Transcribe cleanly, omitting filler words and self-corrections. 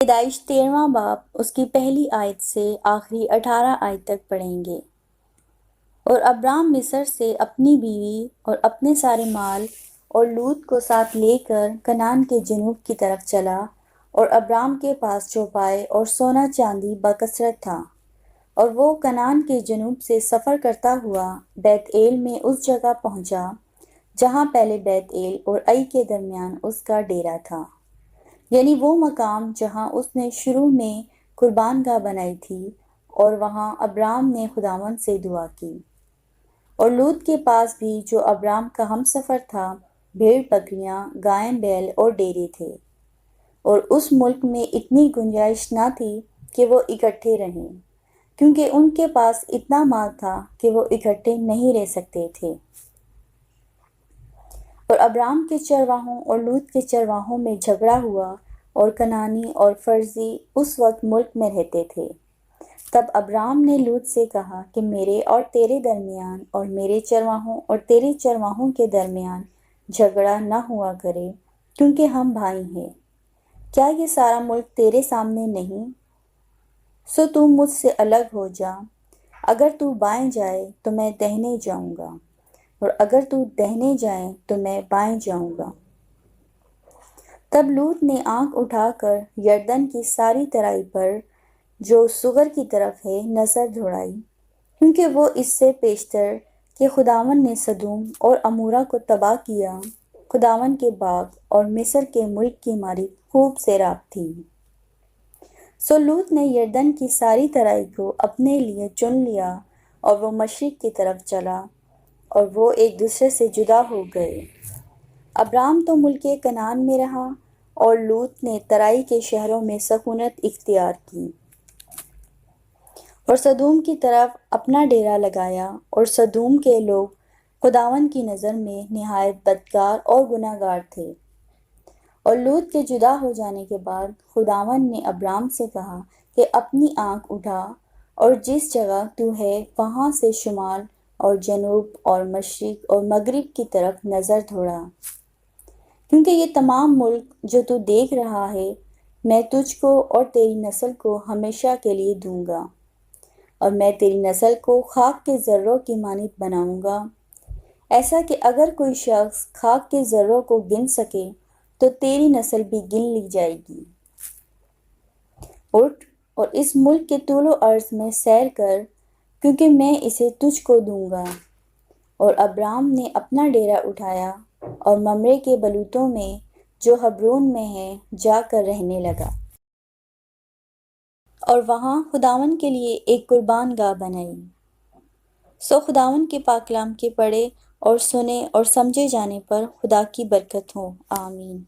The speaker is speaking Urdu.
پیدائش 13واں باب اس کی پہلی آیت سے آخری 18 آیت تک پڑھیں گے۔ اور ابرام مصر سے اپنی بیوی اور اپنے سارے مال اور لوط کو ساتھ لے کر کنعان کے جنوب کی طرف چلا، اور ابرام کے پاس چوپائے اور سونا چاندی بکثرت تھا، اور وہ کنعان کے جنوب سے سفر کرتا ہوا بیت ایل میں اس جگہ پہنچا جہاں پہلے بیت ایل اور ای کے درمیان اس کا ڈیرا تھا، یعنی وہ مقام جہاں اس نے شروع میں قربان گاہ بنائی تھی، اور وہاں ابرام نے خداوند سے دعا کی۔ اور لوط کے پاس بھی جو ابرام کا ہم سفر تھا بھیڑ بکریاں، گائیں بیل اور ڈیرے تھے، اور اس ملک میں اتنی گنجائش نہ تھی کہ وہ اکٹھے رہیں، کیونکہ ان کے پاس اتنا مال تھا کہ وہ اکٹھے نہیں رہ سکتے تھے۔ اور ابرام کے چرواہوں اور لوط کے چرواہوں میں جھگڑا ہوا، اور کنعانی اور فرزی اس وقت ملک میں رہتے تھے۔ تب ابرام نے لوط سے کہا کہ میرے اور تیرے درمیان اور میرے چرواہوں اور تیرے چرواہوں کے درمیان جھگڑا نہ ہوا کرے، کیونکہ ہم بھائی ہیں۔ کیا یہ سارا ملک تیرے سامنے نہیں؟ سو تو مجھ سے الگ ہو جا، اگر تو بائیں جائے تو میں دہنے جاؤں گا، اور اگر تو دہنے جائے تو میں بائیں جاؤں گا۔ تب لوط نے آنکھ اٹھا کر یردن کی ساری ترائی پر جو صغر کی طرف ہے نظر دوڑائی، کیونکہ وہ اس سے پیشتر کہ خداوند نے سدوم اور عمورہ کو تباہ کیا، خداوند کے باغ اور مصر کے ملک کی ماری خوب سیراب تھی۔ سو لوط نے یردن کی ساری ترائی کو اپنے لیے چن لیا، اور وہ مشرق کی طرف چلا، اور وہ ایک دوسرے سے جدا ہو گئے۔ ابرام تو ملک کنعان میں رہا، اور لوط نے ترائی کے شہروں میں سکونت اختیار کی، اور سدوم کی طرف اپنا ڈیرا لگایا، اور سدوم کے لوگ خداوند کی نظر میں نہایت بدکار اور گناہ گار تھے۔ اور لوط کے جدا ہو جانے کے بعد خداوند نے ابرام سے کہا کہ اپنی آنکھ اٹھا، اور جس جگہ تو ہے وہاں سے شمال اور جنوب اور مشرق اور مغرب کی طرف نظر دوڑا، کیونکہ یہ تمام ملک جو تو دیکھ رہا ہے میں تجھ کو اور تیری نسل کو ہمیشہ کے لیے دوں گا، اور میں تیری نسل کو خاک کے ذروں کی مانند بناؤں گا، ایسا کہ اگر کوئی شخص خاک کے ذروں کو گن سکے تو تیری نسل بھی گن لی جائے گی۔ اٹھ اور اس ملک کے طول و عرض میں سیر کر، کیونکہ میں اسے تجھ کو دوں گا۔ اور ابرام نے اپنا ڈیرا اٹھایا اور ممرے کے بلوتوں میں جو حبرون میں ہے جا کر رہنے لگا، اور وہاں خداوند کے لیے ایک قربان گاہ بنائی۔ سو خداوند کے پاک کلام کے پڑھے اور سنے اور سمجھے جانے پر خدا کی برکت ہو، آمین۔